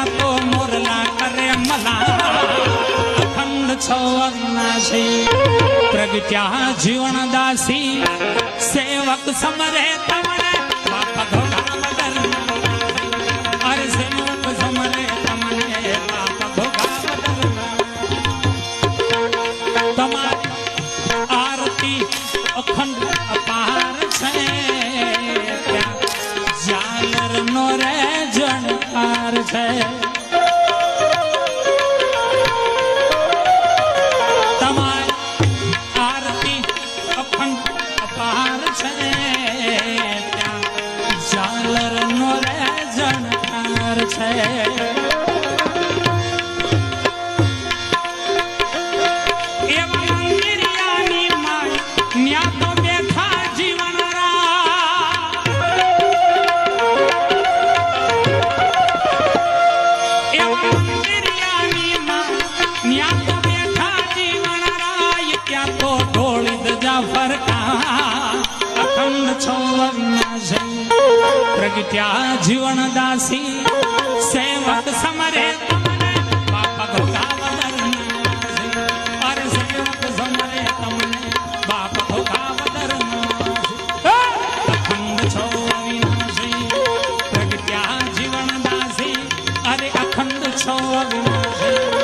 ત્યાં તો મોરલા કરે મલા અખંડ છો અવિનાશી પ્રગટ્યા જીવન દાસી સેવક સમરે તમને બાપા ઘોડા વગર અરે સેવક સમરે તમને બાપા ઘોડા વગર તમારી આરતી અખંડ અપાર છે ઝાલર નો રે જણકાર છે તમારી આરતી અખંડ અપાર છે ત્યાં ઝાલર નો રે જણકાર છે પ્રગટ્યા જીવન દાસી સેવક સમરે તમને બાપા ઘોડા વગર અરે સેવક સમરે તમને બાપા ઘોડા વગર અખંડ છો અવિનાશી પ્રગટ્યા જીવન દાસી અરે અખંડ છો અવિનાશી